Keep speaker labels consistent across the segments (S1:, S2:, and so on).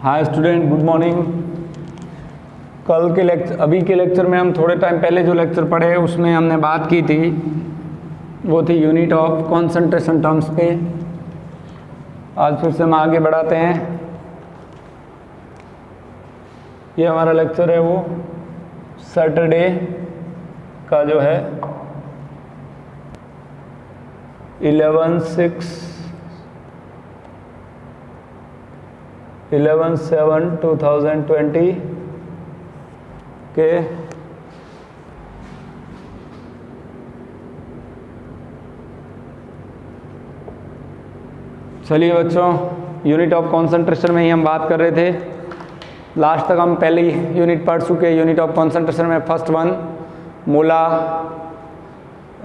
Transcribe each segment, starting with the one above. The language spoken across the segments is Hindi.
S1: Hi student, good morning. अभी के लेक्चर में हम थोड़े टाइम पहले जो लेक्चर पढ़े उसमें हमने बात की थी, वो थी यूनिट ऑफ कंसंट्रेशन टर्म्स पे। आज फिर से हम आगे बढ़ाते हैं। ये हमारा लेक्चर है वो सैटरडे का जो है 11/7/2020 के चलिए बच्चों, यूनिट ऑफ कंसंट्रेशन में ही हम बात कर रहे थे। लास्ट तक हम पहली यूनिट पढ़ चुके। यूनिट ऑफ कंसंट्रेशन में फर्स्ट वन मोला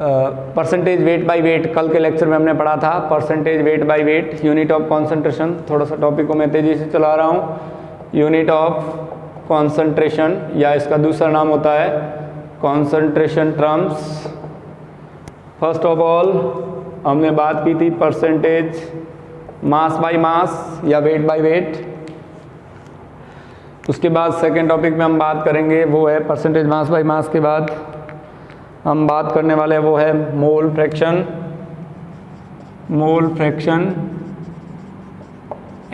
S1: परसेंटेज वेट बाय वेट, कल के लेक्चर में हमने पढ़ा था percentage weight by weight. Unit of concentration, थोड़ा सा टॉपिक को मैं तेजी से चला रहा हूँ। यूनिट ऑफ कंसंट्रेशन या इसका दूसरा नाम होता है concentration terms. First of all हमने बात की थी परसेंटेज मास बाय मास या वेट बाय वेट। उसके बाद सेकेंड टॉपिक में हम बात करेंगे वो है परसेंटेज मास बाय मास के बाद हम बात करने वाले वो है मोल fraction. Mole fraction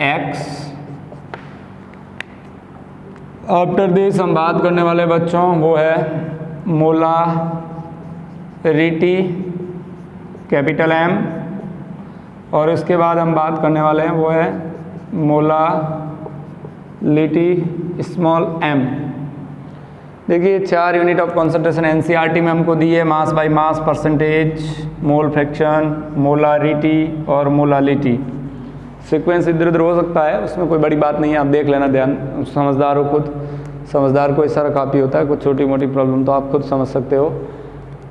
S1: x। After this हम बात करने वाले बच्चों वो है मोलारिटी कैपिटल M। और उसके बाद हम बात करने वाले हैं वो है मोलालिटी स्मॉल m। देखिए, 4 यूनिट ऑफ कंसंट्रेशन एनसीईआरटी में हमको दी है, mass by mass, percentage, mole fraction, molarity और मोलालिटी। सीक्वेंस इधर उधर हो सकता है, उसमें कोई बड़ी बात नहीं है, आप देख लेना ध्यान। समझदार हो खुद, समझदार को इशारा काफ़ी होता है, कुछ छोटी मोटी प्रॉब्लम तो आप खुद समझ सकते हो।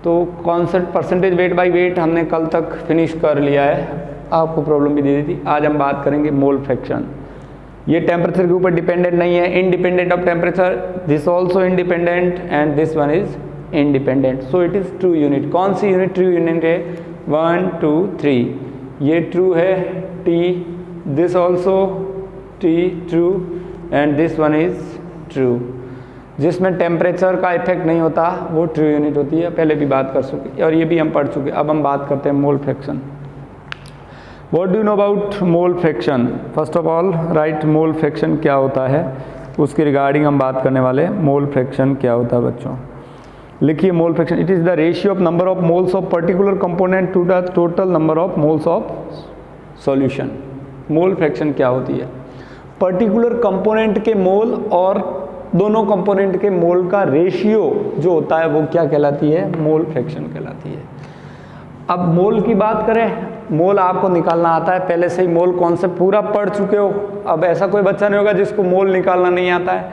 S1: तो concept percentage weight by weight हमने कल तक फिनिश कर लिया है, आपको प्रॉब्लम भी दे दी थी। आज हम बात करेंगे मोल फ्रैक्शन। ये टेम्परेचर के ऊपर डिपेंडेंट नहीं है, independent of temperature. This also independent and this one is independent, so it is true unit. कौन सी यूनिट ट्रू यूनिट है? 1 2 3 ये ट्रू है, T, this also T true and this one is true. जिसमें टेम्परेचर का इफेक्ट नहीं होता वो ट्रू यूनिट होती है, पहले भी बात कर चुके और ये भी हम पढ़ चुके। अब हम बात करते हैं mole fraction. What do you know about mole fraction? First of all right, mole fraction क्या होता है उसके रिगार्डिंग हम बात करने वाले हैं। मोल फ्रैक्शन क्या होता है बच्चों? लिखिए, mole fraction it is the ratio of number of moles of particular component to the total number of moles of solution. Mole fraction क्या होती है? पर्टिकुलर कंपोनेंट के मोल और दोनों कंपोनेंट के मोल का रेशियो जो होता है वो क्या कहलाती है? मोल फ्रैक्शन कहलाती है। अब मोल की बात करें, मोल आपको निकालना आता है, पहले से ही मोल कॉन्सेप्ट पूरा पढ़ चुके हो। अब ऐसा कोई बच्चा नहीं होगा जिसको मोल निकालना नहीं आता है।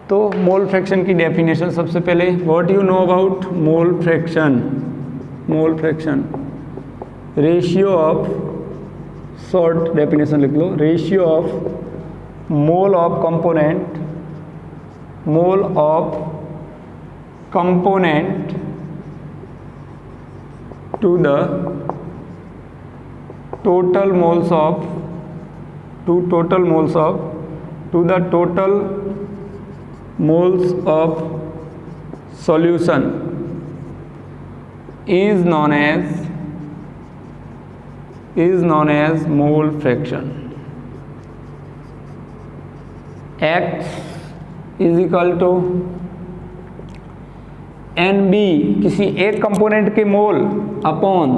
S1: तो मोल फ्रैक्शन की डेफिनेशन सबसे पहले, what you know about mole fraction? Mole fraction ratio of, short definition लिख लो, ratio of mole of component, mole of component to the total moles of to the total moles of solution is known as mole fraction. X is equal to NB, किसी एक कंपोनेंट के mole upon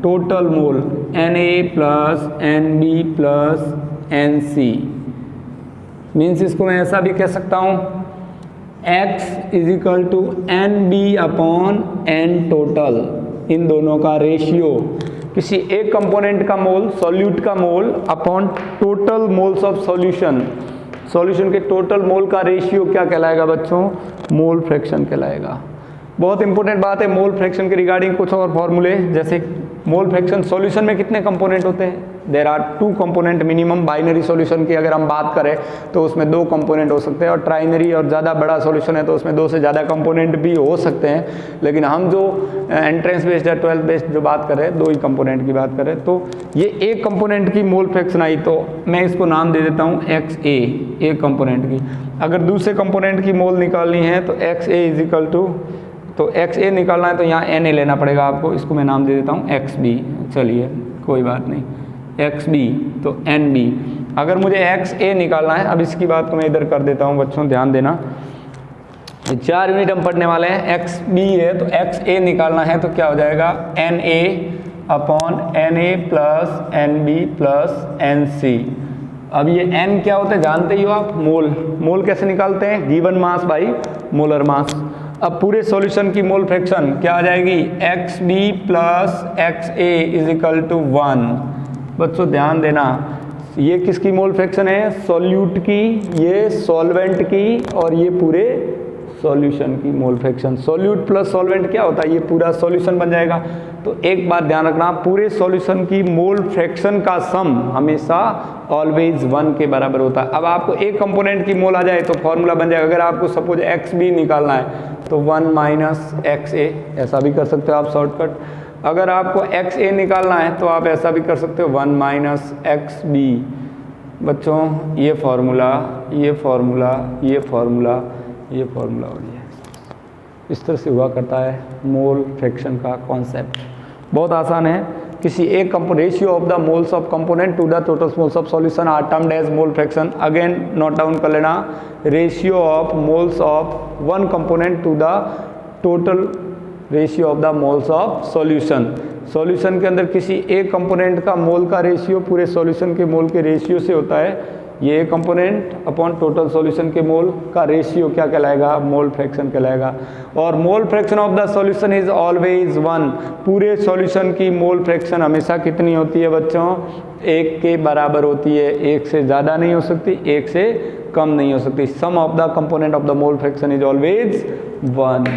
S1: total mole, Na plus NB plus NC। Means इसको मैं ऐसा भी कह सकता हूँ, X is equal to NB upon N total. इन दोनों का रेशियो, किसी एक कंपोनेंट का मोल, सॉल्यूट का मोल upon total moles of solution. Solution के टोटल मोल का रेशियो क्या कहलाएगा बच्चों? मोल फ्रैक्शन कहलाएगा। बहुत इंपॉर्टेंट बात है मोल फ्रैक्शन के रिगार्डिंग कुछ और फॉर्मूले, जैसे मोल फ्रैक्शन सॉल्यूशन में कितने कंपोनेंट होते हैं? There are 2 component minimum. Binary solution की अगर हम बात करें तो उसमें 2 कंपोनेंट हो सकते हैं, और ट्राइनरी और ज़्यादा बड़ा सॉल्यूशन है तो उसमें 2 से ज़्यादा कंपोनेंट भी हो सकते हैं। लेकिन हम जो एंट्रेंस बेस्ड या 12th बेस्ड जो बात कर रहे हैं, 2 ही कंपोनेंट की बात करें, तो ये एक कंपोनेंट की मोल फ्रैक्शन आई तो मैं इसको नाम दे देता हूँ XA, एक कंपोनेंट की। अगर दूसरे कंपोनेंट की मोल निकालनी है तो XA इज इक्वल टू, तो XA निकालना है तो यहाँ Na लेना पड़ेगा आपको, इसको मैं नाम दे देता हूँ XB। चलिए कोई बात नहीं, XB तो NB। अगर मुझे XA निकालना है, अब इसकी बात को मैं इधर कर देता हूँ बच्चों, ध्यान देना। 4 यूनिट हम पढ़ने वाले हैं, XB है तो XA निकालना है तो क्या हो जाएगा, NA upon NA plus NB plus NC। अब ये N क्या होता है जानते ही हो आप, मोल। मोल कैसे निकालते हैं, गिवन मास बाई मोलर मास। अब पूरे सॉल्यूशन की मोल फ्रैक्शन क्या आ जाएगी, XB plus XA is equal to 1। बच्चों ध्यान देना, ये किसकी मोल फ्रैक्शन है, सॉल्यूट की, ये सॉल्वेंट की, और ये पूरे सॉल्यूशन की mole fraction. Solute plus solvent क्या होता है, ये पूरा सॉल्यूशन बन जाएगा। तो एक बात ध्यान रखना, पूरे सॉल्यूशन की मोल फ्रैक्शन का सम हमेशा ऑलवेज 1 के बराबर होता है। अब आपको एक कंपोनेंट की मोल आ जाए तो फॉर्मूला बन जाएगा, अगर आपको सपोज XB निकालना है तो 1 माइनस XA, ऐसा भी कर सकते हो आप शॉर्टकट। अगर आपको XA निकालना है तो आप ऐसा भी कर सकते हो 1 माइनस XB। बच्चों ये फार्मूला, ये फार्मूला, ये फार्मूला, ये फार्मूला हो गया। इस तरह से हुआ करता है मोल फ्रैक्शन का कॉन्सेप्ट। बहुत आसान है, किसी एक ratio of the moles of component to the total moles of solution are termed as mole fraction. Again note down कर लेना, ratio of moles of one component to the total ratio of the moles of solution. Solution के अंदर किसी एक कंपोनेंट का मोल का रेशियो पूरे सॉल्यूशन के मोल के रेशियो से होता है। ये कंपोनेंट अपॉन टोटल सॉल्यूशन के मोल का रेशियो क्या कहलाएगा, मोल फ्रैक्शन कहलाएगा। और मोल fraction of the solution is always 1। पूरे सॉल्यूशन की मोल फ्रैक्शन हमेशा कितनी होती है बच्चों, 1 के बराबर होती है। 1 से ज़्यादा नहीं हो सकती, 1 से कम नहीं हो सकती। Sum of the component of the mole fraction is always 1।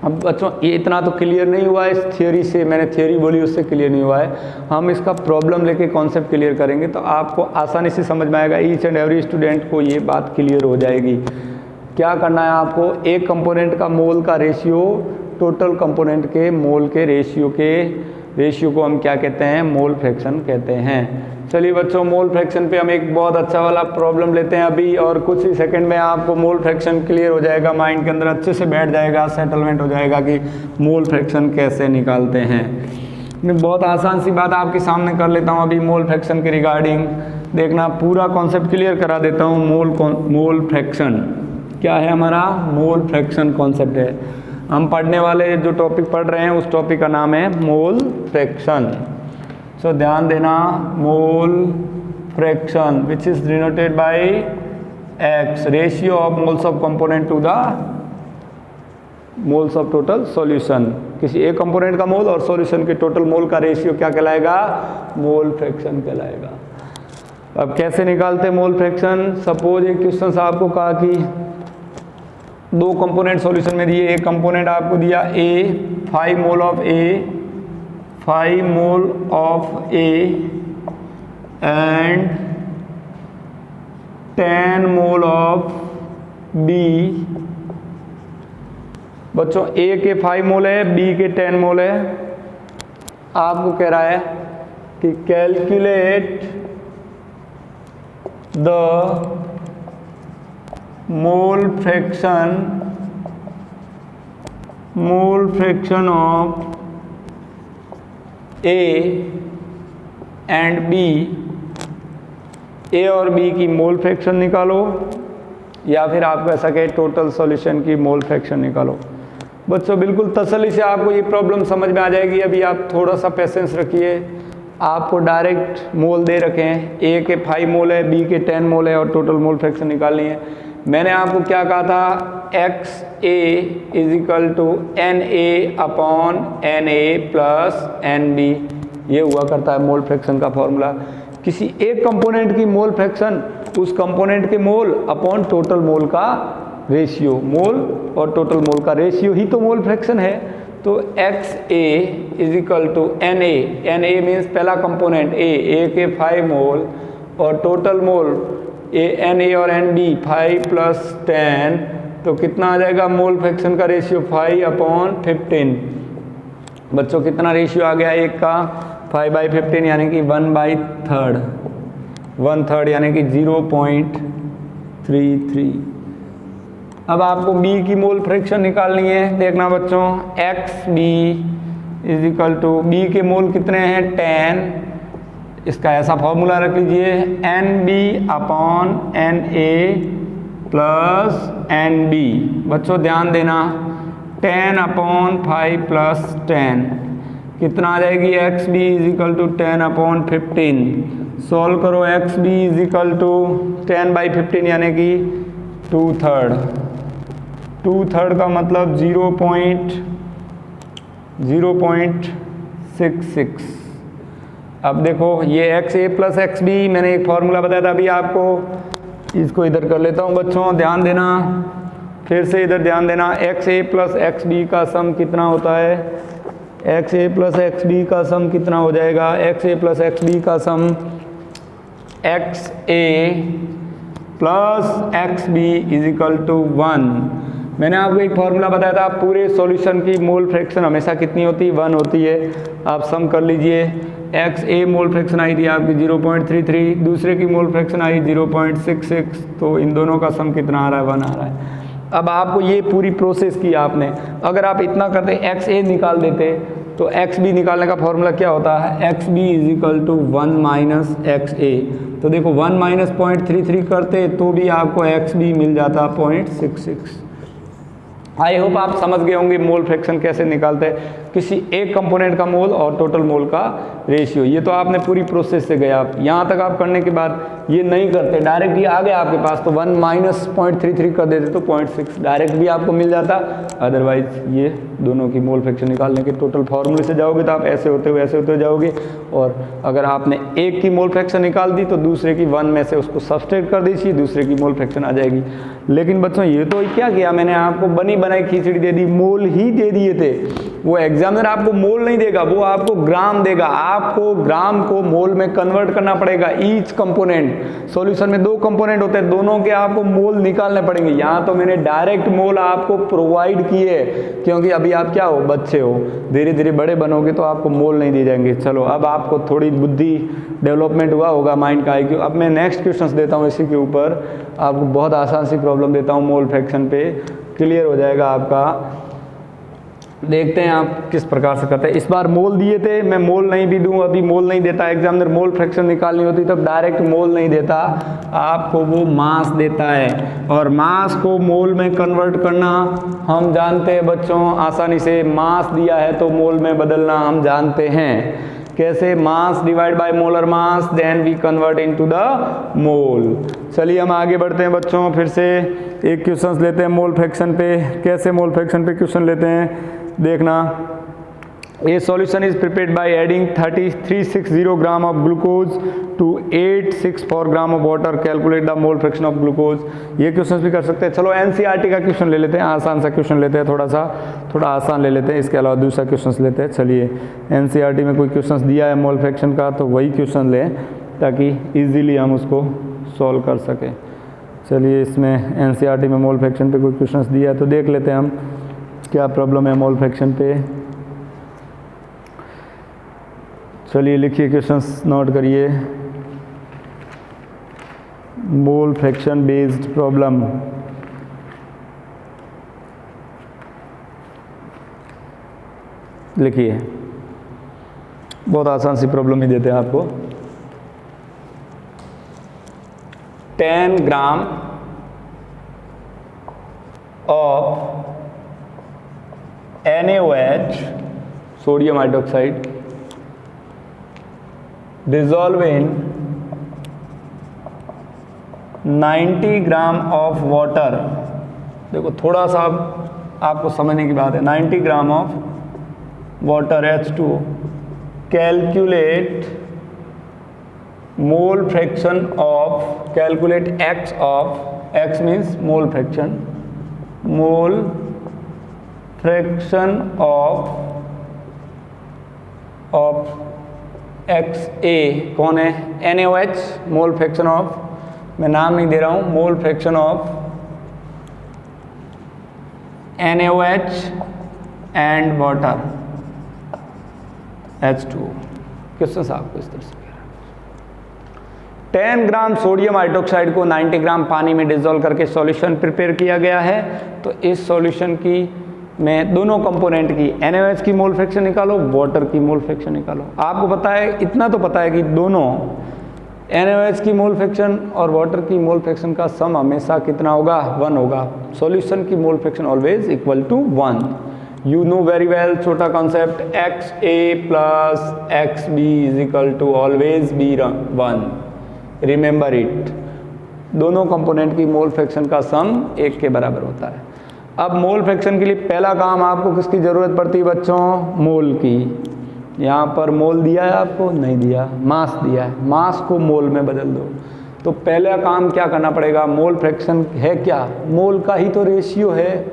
S1: अब बच्चों ये इतना तो क्लियर नहीं हुआ है इस थियोरी से, मैंने थियोरी बोली उससे क्लियर नहीं हुआ है। हम इसका प्रॉब्लम लेके कॉन्सेप्ट क्लियर करेंगे तो आपको आसानी से समझ में आएगा, ईच एंड एवरी स्टूडेंट को ये बात क्लियर हो जाएगी। क्या करना है आपको, एक कंपोनेंट का मोल का रेशियो टोटल कंपोनेंट के मोल के रेशियो को हम क्या कहते हैं, मोल फ्रैक्शन कहते हैं। चलिए बच्चों, मोल फ्रैक्शन पे हम एक बहुत अच्छा वाला प्रॉब्लम लेते हैं अभी, और कुछ ही सेकंड में आपको मोल फ्रैक्शन क्लियर हो जाएगा, माइंड के अंदर अच्छे से बैठ जाएगा, सेटलमेंट हो जाएगा कि मोल फ्रैक्शन कैसे निकालते हैं। मैं बहुत आसान सी बात आपके सामने कर लेता हूँ अभी मोल फ्रैक्शन के रिगार्डिंग। देखना पूरा कॉन्सेप्ट क्लियर करा देता हूँ। मोल फ्रैक्शन क्या है, हमारा मोल फ्रैक्शन कॉन्सेप्ट है। हम पढ़ने वाले जो टॉपिक पढ़ रहे हैं उस टॉपिक का नाम है मोल फ्रैक्शन। सो ध्यान देना, mole fraction which is denoted by X, ratio of moles of component to the moles of total solution. किसी एक कंपोनेंट का मोल और सॉल्यूशन के टोटल मोल का रेशियो क्या कहलाएगा, मोल फ्रैक्शन कहलाएगा। अब कैसे निकालते हैं मोल फ्रैक्शन। सपोज एक क्वेश्चन आपको कहा कि 2 कंपोनेंट सॉल्यूशन में दिए, एक कंपोनेंट आपको दिया A, 5 mole of A, 5 mole of A and 10 mole of B। बच्चों A के 5 मोल है, B के 10 मोल है। आपको कह रहा है कि calculate the mole fraction of A and B। A और B की मोल फ्रैक्शन निकालो, या फिर आपको ऐसा कहे टोटल सॉल्यूशन की मोल फ्रैक्शन निकालो। बच्चों बिल्कुल तसल्ली से आपको ये प्रॉब्लम समझ में आ जाएगी। अभी आप थोड़ा सा पेशेंस रखिए। आपको डायरेक्ट मोल दे रखे हैं, A के 5 मोल है, B के 10 मोल है और टोटल मोल फ्रैक्शन निकालनी है। मैंने आपको क्या कहा था, XA is equal to NA upon NA plus NB। ये हुआ करता है मोल फ्रैक्शन का फॉर्मूला। किसी एक कंपोनेंट की मोल फ्रैक्शन उस कंपोनेंट के मोल अपॉन टोटल मोल का रेशियो। मोल और टोटल मोल का रेशियो ही तो मोल फ्रैक्शन है। तो XA is equal to NA, NA means पहला कंपोनेंट A के 5 मोल और टोटल मोल NA और NB 5 + 10, तो कितना आ जाएगा मोल फ्रैक्शन का रेशियो 5/15। बच्चों कितना रेशियो आ गया एक का 5/15 यानी कि 1/3, 1/3 यानी कि 0.33। अब आपको B की मोल फ्रैक्शन निकालनी है। देखना बच्चों XB is equal to B के मोल कितने हैं 10, इसका ऐसा फॉर्मूला रख लीजिए NB/NA + NB। बच्चों ध्यान देना 10/5 + 10 कितना आ जाएगी XB is equal to 10/15। Solve करो XB इज इक्वल टू 10/15 यानी कि 2/3 का मतलब 0.66। अब देखो ये XA + XB मैंने एक फॉर्मूला बताया था अभी आपको, इसको इधर कर लेता हूँ बच्चों, ध्यान देना, फिर से इधर ध्यान देना। XA + XB का सम कितना होता है, XA + XB का सम कितना हो जाएगा, XA + XB का sum XA + XB is equal to 1। मैंने आपको एक फॉर्मूला बताया था, पूरे सॉल्यूशन की मोल फ्रैक्शन हमेशा कितनी होती है 1 होती है। आप सम कर लीजिए, XA मोल फ्रैक्शन आई थी आपकी 0.33, दूसरे की मोल फ्रैक्शन आई 0.66, तो इन दोनों का सम कितना आ रहा है 1 आ रहा है। अब आपको ये पूरी प्रोसेस की आपने, अगर आप इतना करते XA निकाल देते तो XB निकालने का फॉर्मूला क्या होता है XB is equal to 1 - XA। तो देखो 1 - 0.33 करते तो भी आपको XB मिल जाता 0.66। आई होप आप समझ गए होंगे मोल फ्रैक्शन कैसे निकालते हैं, किसी एक कंपोनेंट का मोल और टोटल मोल का रेशियो। ये तो आपने पूरी प्रोसेस से गया, आप यहाँ तक आप करने के बाद ये नहीं करते, डायरेक्ट ये आ गया आपके पास तो 1 - 0.33 कर देते तो 0.6 डायरेक्ट भी आपको मिल जाता। अदरवाइज ये दोनों की मोल फ्रैक्शन निकालने के टोटल फार्मूले से जाओगे तो आप ऐसे होते हुए जाओगे, और अगर आपने एक की मोल फ्रैक्शन निकाल दी तो दूसरे की 1 में से उसको सब्सट्रैक्ट कर दीजिए, दूसरे की मोल फ्रैक्शन आ जाएगी। लेकिन बच्चों ये तो क्या किया मैंने, आपको बनी बनाई खिचड़ी दे दी, मोल ही दे दिए थे। वो एग्जामिनर आपको मोल नहीं देगा, वो आपको ग्राम देगा। आपको ग्राम को मोल में कन्वर्ट करना पड़ेगा। ईच कंपोनेंट, सॉल्यूशन में 2 कंपोनेंट होते हैं, दोनों के आपको मोल निकालने पड़ेंगे। यहाँ तो मैंने डायरेक्ट मोल आपको प्रोवाइड किए, क्योंकि अभी आप क्या हो, बच्चे हो, धीरे धीरे बड़े बनोगे तो आपको मोल नहीं दिए जाएंगे। चलो अब आपको थोड़ी बुद्धि डेवलपमेंट हुआ होगा, माइंड का IQ। अब मैं नेक्स्ट क्वेश्चंस देता हूँ इसी के ऊपर, आपको बहुत आसान सी प्रॉब्लम देता हूँ, मोल फ्रैक्शन पे क्लियर हो जाएगा आपका। देखते हैं आप किस प्रकार से करते हैं। इस बार मोल दिए थे, मैं मोल नहीं भी दूं, अभी मोल नहीं देता एग्जामिनर। मोल फ्रैक्शन निकालनी होती तब डायरेक्ट मोल नहीं देता, आपको वो मास देता है, और मास को मोल में कन्वर्ट करना हम जानते हैं बच्चों आसानी से। मास दिया है तो मोल में बदलना हम जानते हैं कैसे, mass divide by molar mass, then we convert into the mole. चलिए हम आगे बढ़ते हैं बच्चों, फिर से एक क्वेश्चन लेते हैं मोल फ्रैक्शन पे। कैसे मोल फ्रैक्शन पे क्वेश्चन लेते हैं देखना। A solution is prepared by adding 360 gram of glucose to 864 gram of water. Calculate the mole fraction of glucose. ये क्वेश्चन भी कर सकते हैं। चलो NCERT का क्वेश्चन ले लेते हैं, आसान सा क्वेश्चन लेते हैं, थोड़ा आसान ले लेते हैं। इसके अलावा दूसरा क्वेश्चन लेते हैं। चलिए NCERT में कोई क्वेश्चन दिया है मोल फ्रैक्शन का तो वही क्वेश्चन लें ताकि इजीली हम उसको सॉल्व कर सकें। चलिए इसमें NCERT में मोल फ्रैक्शन पे कोई क्वेश्चन दिया है तो देख लेते हैं हम क्या प्रॉब्लम है मोल फ्रैक्शन पे। चलिए लिखिए क्वेश्चंस नोट करिए। Mole fraction based problem. लिखिए, बहुत आसान सी प्रॉब्लम ही देते हैं आपको। 10 gram of NaOH sodium hydroxide dissolve in 90 gram of water. देखो थोड़ा सा आपको समझने की बात है। 90 gram of water H2O। Calculate mole fraction of, calculate X of, X means mole fraction, mole fraction of XA कौन है? NaOH, मोल फ्रैक्शन ऑफ, मैं नाम नहीं दे रहा हूं, मोल fraction of NaOH and water H2O। Question साहब को इस तरह से कह रहा है 10 ग्राम सोडियम हाइड्रोक्साइड को 90 ग्राम पानी में डिसॉल्व करके सॉल्यूशन प्रिपेयर किया गया है। तो इस सॉल्यूशन की में दोनों कंपोनेंट की NaOH की मोल फ्रैक्शन निकालो, वाटर की मोल फ्रैक्शन निकालो। आपको पता है, इतना तो पता है कि दोनों NaOH की मोल फ्रैक्शन और वाटर की मोल फ्रैक्शन का सम हमेशा कितना होगा? 1 होगा। सॉल्यूशन की mole fraction always equal to 1। You know very well, छोटा concept, XA plus XB is equal to always be 1। Remember it, दोनों कंपोनेंट की मोल फ्रैक्शन का सम 1 के बराबर होता है। अब मोल फ्रैक्शन के लिए पहला काम आपको किसकी ज़रूरत पड़ती है बच्चों? मोल की। यहाँ पर मोल दिया है आपको? नहीं दिया। मास दिया है, मास को मोल में बदल दो। तो पहला काम क्या करना पड़ेगा? मोल फ्रैक्शन है क्या? मोल का ही तो रेशियो है,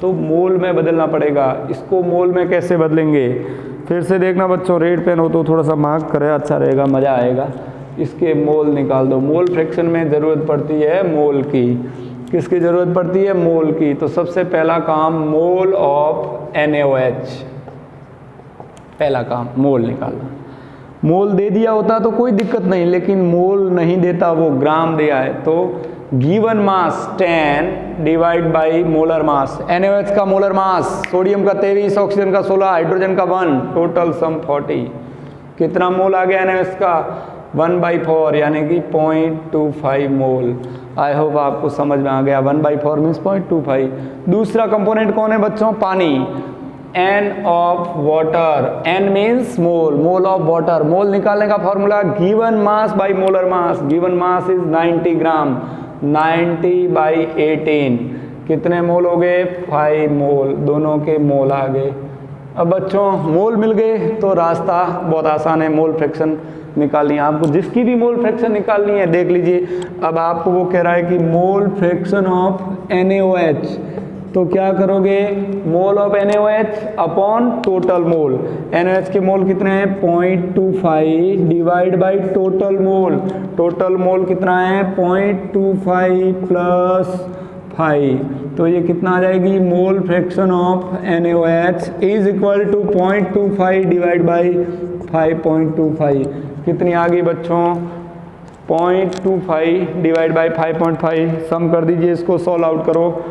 S1: तो मोल में बदलना पड़ेगा। इसको मोल में कैसे बदलेंगे? फिर से देखना बच्चों, रेड पेन हो तो थोड़ा सा मार्क करें, अच्छा रहेगा, मज़ा आएगा। इसके मोल निकाल दो। मोल फ्रैक्शन में ज़रूरत पड़ती है मोल की। किसकी ज़रूरत पड़ती है? मोल की। तो सबसे पहला काम मोल ऑफ NaOH, पहला काम मोल निकालना। मोल दे दिया होता तो कोई दिक्कत नहीं, लेकिन मोल नहीं देता, वो ग्राम दिया है। तो given mass 10 divide by molar mass. NaOH का मोलर मास, सोडियम का 23, ऑक्सीजन का 16, हाइड्रोजन का 1, टोटल सम 40। कितना मोल आ गया NaOH का? 1/4 यानी कि 0.25 मोल। आई होप आपको समझ में आ गया। 1/4 मीन्स 0.25। दूसरा कंपोनेंट कौन है बच्चों? पानी। N of water, N means mole, mole of water. Mole निकालने का formula given mass by molar mass. Given mass is 90 gram, 90/18 कितने मोल हो गए? 5 मोल। दोनों के मोल आ गए। अब बच्चों मोल मिल गए तो रास्ता बहुत आसान है, मोल फ्रैक्शन निकालनी है आपको। जिसकी भी मोल फ्रैक्शन निकालनी है देख लीजिए। अब आपको वो कह रहा है कि मोल फ्रैक्शन ऑफ NaOH, तो क्या करोगे? Mole of NaOH upon total mole. NaOH के मोल कितने हैं? 0.25 divide by total mole. Total mole कितना है? 0.25 प्लस 5। तो ये कितना आ जाएगी? Mole fraction of NaOH is equal to 0.25 divide by 5.25। कितनी आ गई बच्चों? 0.25 डिवाइड बाई 5.5। सम कर दीजिए, इसको सॉल्व आउट करो।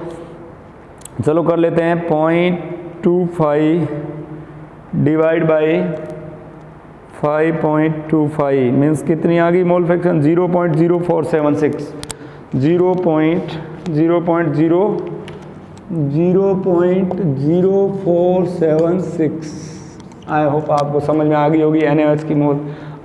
S1: चलो कर लेते हैं। 0.25 डिवाइड बाई 5.25 मीन्स कितनी आ गई मोल फ्रैक्शन? 0.0476। 0.0476। आई होप आपको समझ में आ गई होगी NaOH की मोल।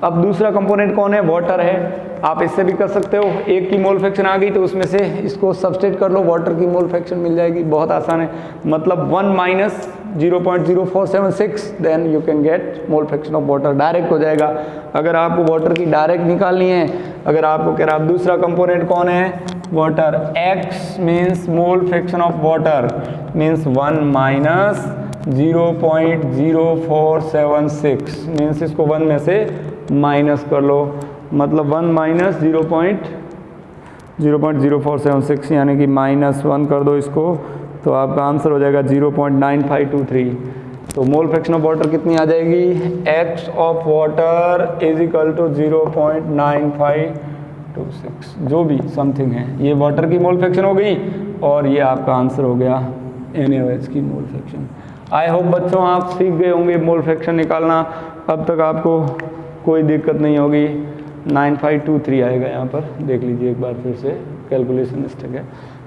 S1: अब दूसरा कंपोनेंट कौन है? वाटर है। आप इससे भी कर सकते हो, एक की मोल फ्रैक्शन आ गई तो उसमें से इसको सब्सट्रैक्ट कर लो, वाटर की मोल फ्रैक्शन मिल जाएगी। बहुत आसान है, मतलब 1 minus 0.0476 then you can get mole fraction of water. Direct हो जाएगा। अगर आपको वाटर की डायरेक्ट निकालनी है, अगर आपको कह रहा आप दूसरा कंपोनेंट कौन है? Water. X means mole fraction of water means 1 minus 0.0476 means इसको 1 में से माइनस कर लो, मतलब 1 माइनस 0.0476 यानी कि -1 कर दो इसको, तो आपका आंसर हो जाएगा 0.9523। तो मोल फ्रैक्शन ऑफ वाटर कितनी आ जाएगी? X of water is equal to 0.9526, जो भी समथिंग है। ये वाटर की मोल फ्रैक्शन हो गई और ये आपका आंसर हो गया NaOH की मोल फ्रैक्शन। आई होप बच्चों आप सीख गए होंगे मोल फ्रैक्शन निकालना। अब तक आपको कोई दिक्कत नहीं होगी। 9523 आएगा यहाँ पर, देख लीजिए एक बार फिर से, कैलकुलेशन मिस्टेक है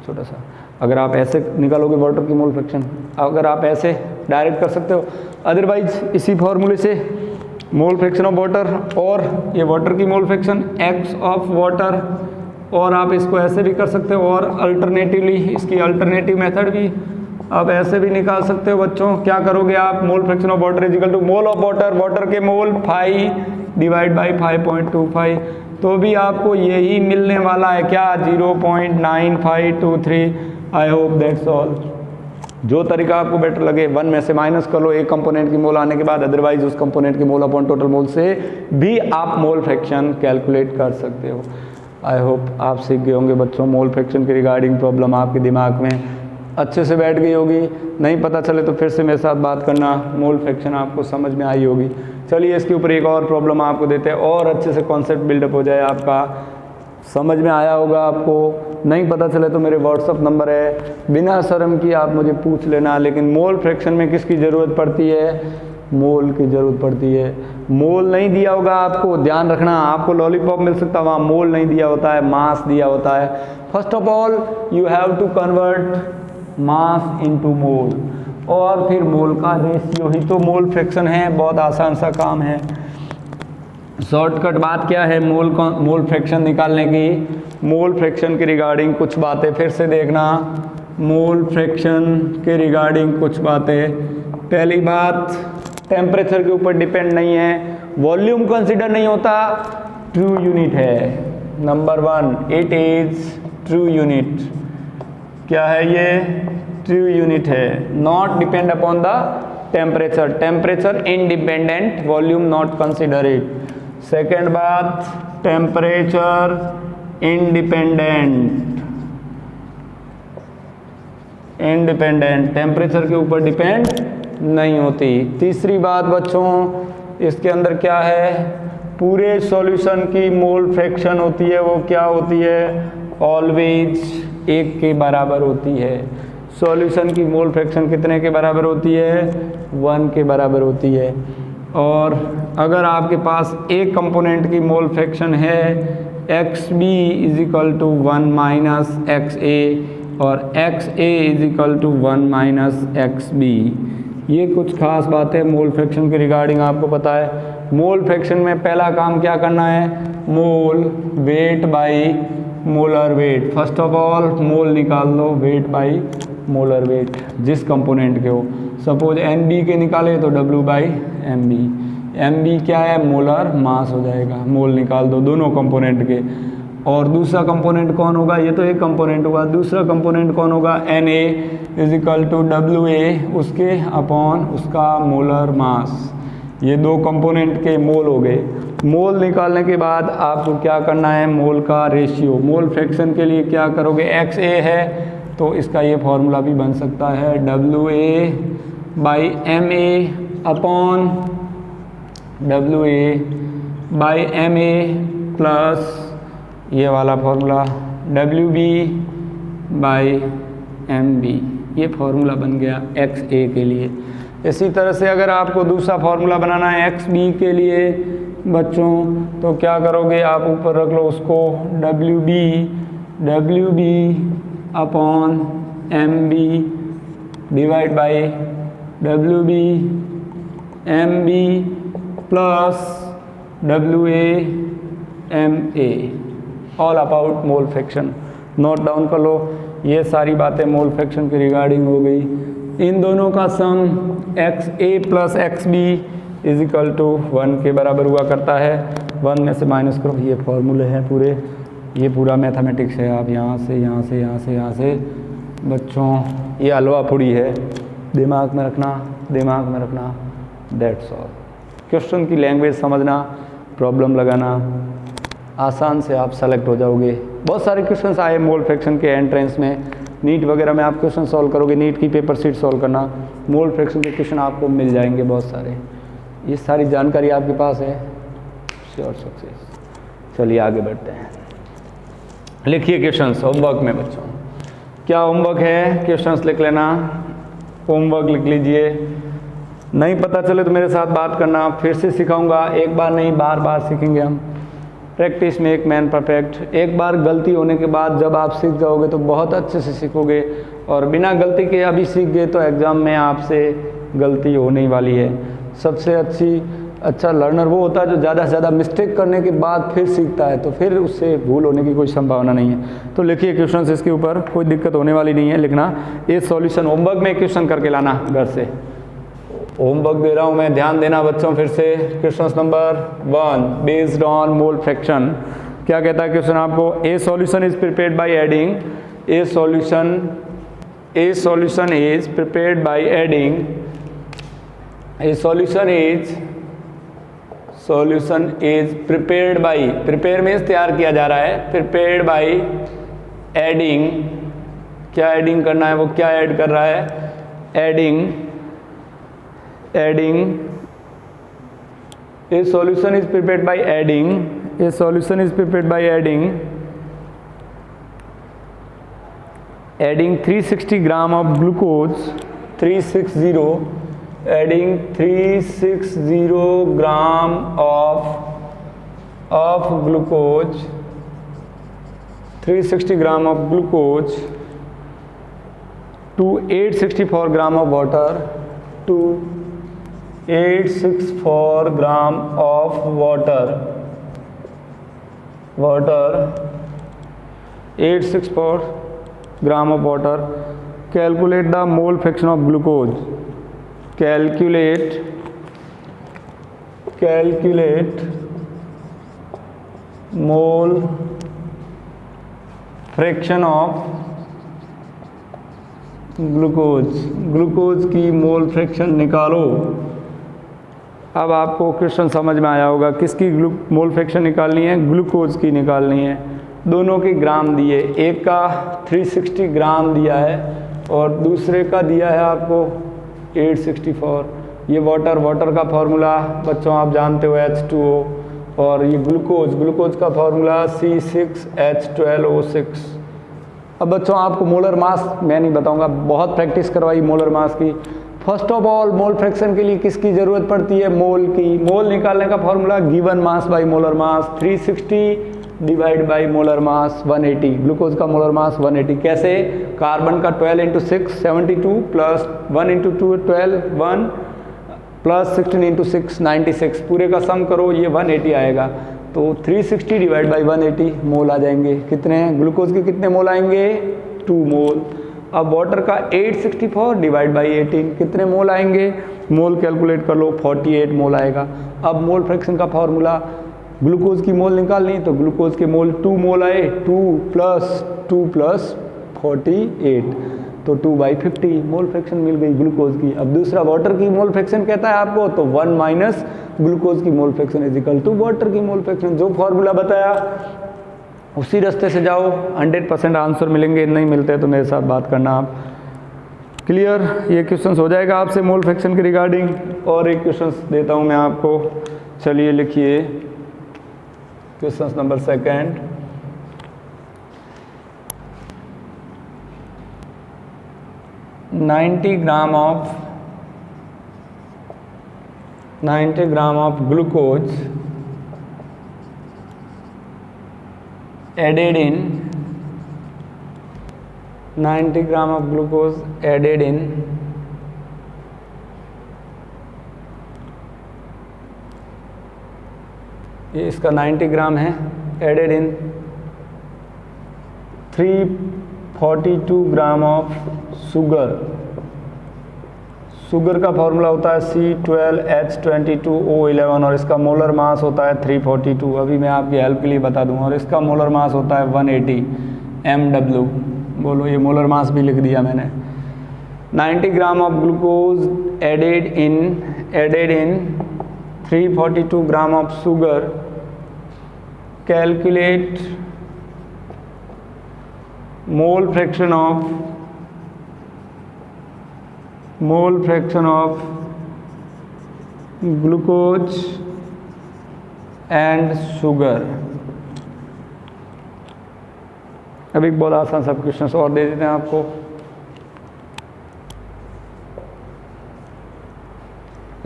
S1: छोटा सा। अगर आप ऐसे निकालोगे वाटर की मोल फ्रैक्शन, अगर आप ऐसे डायरेक्ट कर सकते हो, अदरवाइज इसी फॉर्मूले से मोल फ्रैक्शन ऑफ वाटर और ये वाटर की mole fraction X of water, और आप इसको ऐसे भी कर सकते हो, और अल्टरनेटिवली इसकी अल्टरनेटिव मेथड भी आप ऐसे भी निकाल सकते हो बच्चों। क्या करोगे आप? Mole fraction of water is equal to mole of water, water के मोल 5 डिवाइड बाई 5.25, तो भी आपको यही मिलने वाला है क्या? 0.9523। I hope that's all. जो तरीका आपको बेटर लगे, 1 में से माइनस कर लो एक कंपोनेंट की मोल आने के बाद, अदरवाइज उस कंपोनेंट की मोल अपॉन टोटल मोल से भी आप मोल फ्रैक्शन कैलकुलेट कर सकते हो। आई होप आप सीख गए होंगे बच्चों, मोल फ्रैक्शन की रिगार्डिंग प्रॉब्लम आपके दिमाग में अच्छे से बैठ गई होगी। नहीं पता चले तो फिर से मेरे साथ बात करना, मोल फ्रैक्शन आपको समझ में आई होगी। चलिए इसके ऊपर एक और प्रॉब्लम आपको देते हैं और अच्छे से कॉन्सेप्ट बिल्डअप हो जाए, आपका समझ में आया होगा। आपको नहीं पता चले तो मेरे व्हाट्सअप नंबर है, बिना शर्म की आप मुझे पूछ लेना। लेकिन मोल फ्रैक्शन में किसकी ज़रूरत पड़ती है? मोल की ज़रूरत पड़ती है। मोल नहीं दिया होगा आपको, ध्यान रखना, आपको लॉलीपॉप मिल सकता है, वहाँ मोल नहीं दिया होता है, मास दिया होता है। First of all you have to convert mass into mole, और फिर मोल का रेशियो ही तो मोल फ्रैक्शन है। बहुत आसान सा काम है। शॉर्टकट बात क्या है मोल फ्रैक्शन निकालने की? मोल फ्रैक्शन के रिगार्डिंग कुछ बातें फिर से देखना। मोल फ्रैक्शन के रिगार्डिंग कुछ बातें। पहली बात, टेम्परेचर के ऊपर डिपेंड नहीं है, वॉल्यूम कंसीडर नहीं होता, ट्रू यूनिट है। Number 1, it is true unit. क्या है ये? ट्रू यूनिट है। Not depend upon the temperature, temperature independent, volume not consider it. Second बात, टेम्परेचर इंडिपेंडेंट, टेम्परेचर के ऊपर डिपेंड नहीं होती। तीसरी बात बच्चों, इसके अंदर क्या है? पूरे सॉल्यूशन की मोल फ्रैक्शन होती है, वो क्या होती है? ऑलवेज 1 के बराबर होती है। सॉल्यूशन की मोल फ्रैक्शन कितने के बराबर होती है? 1 के बराबर होती है। और अगर आपके पास एक कंपोनेंट की मोल फ्रैक्शन है XB = 1 माइनस XA और XA = 1 माइनस XB, ये कुछ खास बात है मोल फ्रैक्शन के रिगार्डिंग आपको पता है। मोल फ्रैक्शन में पहला काम क्या करना है? Mole weight by molar weight. First of all mole निकाल लो, वेट बाई मोलर वेट जिस कंपोनेंट के हो। सपोज NB के निकाले तो W/MB। MB क्या है? मोलर मास हो जाएगा, मोल निकाल दो दोनों कंपोनेंट के। और दूसरा कंपोनेंट कौन होगा? ये तो एक कंपोनेंट होगा, दूसरा कंपोनेंट कौन होगा? Na = WA, उसके अपॉन उसका मोलर मास। ये दो कंपोनेंट के मोल हो गए। मोल निकालने के बाद आपको क्या करना है? मोल का रेशियो। मोल फ्रैक्शन के लिए क्या करोगे? XA है तो इसका ये फॉर्मूला भी बन सकता है WA/MA अपॉन WA/MA प्लस ये वाला फॉर्मूला WB/MB। ये फॉर्मूला बन गया XA के लिए। इसी तरह से अगर आपको दूसरा फॉर्मूला बनाना है XB के लिए बच्चों, तो क्या करोगे? आप ऊपर रख लो उसको WB/MB divide by WB/MB plus WA/MA, all about mole fraction. Note down कर लो, ये सारी बातें मोल फ्रैक्शन की रिगार्डिंग हो गई। इन दोनों का सम XA + XB = 1 के बराबर हुआ करता है। 1 में से माइनस करो, ये फॉर्मूले हैं पूरे, ये पूरा मैथमेटिक्स है। आप यहाँ से यहाँ से यहाँ से यहाँ से बच्चों, ये हलवा पूड़ी है, दिमाग में रखना, दिमाग में रखना। That's all. क्वेश्चन की लैंग्वेज समझना, प्रॉब्लम लगाना, आसान से आप सेलेक्ट हो जाओगे। बहुत सारे क्वेश्चंस आए मोल फ्रैक्शन के एंट्रेंस में, नीट वगैरह में आप क्वेश्चन सॉल्व करोगे, नीट की पेपर सीट सॉल्व करना, मोल फ्रैक्शन के क्वेश्चन आपको मिल जाएंगे बहुत सारे। ये सारी जानकारी आपके पास है, श्योर सक्सेस। चलिए आगे बढ़ते हैं। लिखिए क्वेश्चंस होमवर्क में बच्चों। क्या होमवर्क है? क्वेश्चंस लिख लेना, होमवर्क लिख लीजिए। नहीं पता चले तो मेरे साथ बात करना, फिर से सिखाऊंगा। एक बार नहीं, बार बार सीखेंगे हम। Practice make man perfect. एक बार गलती होने के बाद जब आप सीख जाओगे तो बहुत अच्छे से सीखोगे, और बिना गलती के अभी सीख गए तो एग्ज़ाम में आपसे गलती होने ही वाली है। सबसे अच्छा लर्नर वो होता है जो ज़्यादा से ज़्यादा मिस्टेक करने के बाद फिर सीखता है, तो फिर उससे भूल होने की कोई संभावना नहीं है। तो लिखिए क्वेश्चन, इसके ऊपर कोई दिक्कत होने वाली नहीं है लिखना। ये सॉल्यूशन होमवर्क में क्वेश्चन करके लाना घर से। होमवर्क दे रहा हूँ मैं, ध्यान देना बच्चों। फिर से question number 1 based on mole fraction. क्या कहता है क्वेश्चन आपको? ए solution is prepared by adding, A solution A solution is prepared by adding, a solution is prepared by, prepare means तैयार किया जा रहा है, prepared by adding, क्या एडिंग करना है, वो क्या ऐड कर रहा है, adding, a solution is prepared by adding, a solution is prepared by adding 360 gram of glucose, 360, adding 360 gram of glucose, 360 gram of glucose to 864 gram of water, to 864 gram of water, 864 gram of water. Calculate the mole fraction of glucose. Calculate mole fraction of glucose की मोल फ्रैक्शन निकालो। अब आपको क्वेश्चन समझ में आया होगा, किसकी मोल फ्रैक्शन निकालनी है, ग्लूकोज की निकालनी है। दोनों के ग्राम दिए, एक का 360 ग्राम दिया है और दूसरे का दिया है आपको 864। ये वाटर का फार्मूला बच्चों आप जानते हो H2O, और ये ग्लूकोज का फार्मूला C6H12O6। अब बच्चों आपको मोलर मास मैं नहीं बताऊंगा, बहुत प्रैक्टिस करवाई मोलर मास की। First of all mole fraction के लिए किसकी ज़रूरत पड़ती है, मोल की। मोल निकालने का formula given mass by molar mass, 360 divide by molar mass 180। Glucose का मोलर मास 180 कैसे, कार्बन का 12 × 6 72 प्लस 1 × 2 12 1 प्लस 16 × 6 96, पूरे का सम करो ये 180 आएगा। तो 360 डिवाइड बाई 180 मोल आ जाएंगे। कितने, ग्लूकोज के कितने मोल आएंगे, 2 मोल। अब वाटर का 864 डिवाइड बाई 18 कितने मोल आएंगे, मोल कैलकुलेट कर लो, 48 मोल आएगा। अब मोल फ्रैक्शन का फार्मूला, ग्लूकोज की मोल निकालनी तो ग्लूकोज के मोल 2 मोल आए, 2 प्लस 48 तो 2/50 मोल फ्रैक्शन मिल गई ग्लूकोज की। अब दूसरा वाटर की मोल फ्रैक्शन कहता है आपको, तो 1 माइनस ग्लूकोज की mole fraction is equal to water की मोल फ्रैक्शन। जो फार्मूला बताया उसी रास्ते से जाओ, 100% आंसर मिलेंगे। नहीं मिलते तो मेरे साथ बात करना आप। क्लियर, ये क्वेश्चन हो जाएगा आपसे मोल फ्रैक्शन के रिगार्डिंग। और एक क्वेश्चन देता हूँ मैं आपको, चलिए लिखिए question number 2। 90 gram of glucose added in 90 gram of glucose added in ये इसका 90 ग्राम है, added in 342 gram of sugar का फॉर्मूला होता है C12H22O11 और इसका मोलर मास होता है 342। अभी मैं आपकी हेल्प के लिए बता दूं। और इसका मोलर मास होता है 180 mW। बोलो, ये मोलर मास भी लिख दिया मैंने। 90 gram of glucose added in 342 gram of sugar. Calculate mole fraction of glucose and sugar. अब एक बहुत आसान सब क्वेश्चन और दे देते हैं आपको।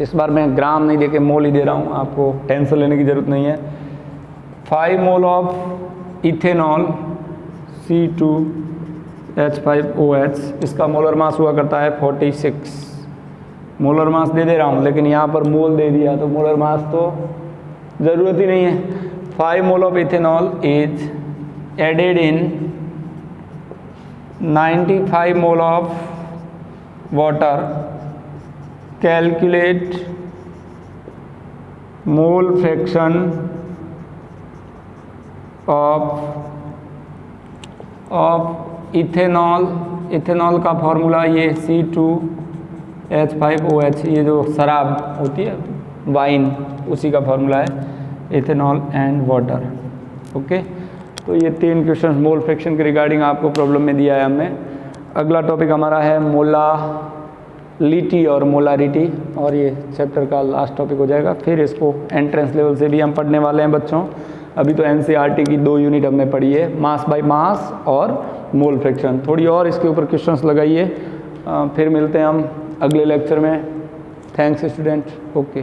S1: इस बार मैं ग्राम नहीं देके मोल ही दे रहा हूँ, आपको टेंशन लेने की जरूरत नहीं है। 5 मोल ऑफ इथेनॉल C2H5OH, इसका मोलर मास हुआ करता है 46। मोलर मास दे दे रहा हूँ लेकिन यहाँ पर मोल दे दिया तो मोलर मास तो ज़रूरत ही नहीं है। 5 mole of ethanol is added in 95 mole of water. Calculate mole fraction of ethanol ethanol का फॉर्मूला ये C2H5OH, ये जो शराब होती है वाइन, उसी का फॉर्मूला है इथेनॉल एंड वाटर। ओके, तो ये 3 क्वेश्चन मोल फ्रैक्शन के रिगार्डिंग आपको प्रॉब्लम में दिया है हमने। अगला टॉपिक हमारा है मोलालिटी और मोलारिटी, और ये चैप्टर का लास्ट टॉपिक हो जाएगा। फिर इसको एंट्रेंस लेवल से भी हम पढ़ने वाले हैं बच्चों। अभी तो एनसीईआरटी की 2 यूनिट हमने पढ़ी है, मास बाय मास और मोल फ्रैक्शन। थोड़ी और इसके ऊपर क्वेश्चंस लगाइए। फिर मिलते हैं हम अगले लेक्चर में। Thanks student. ओके।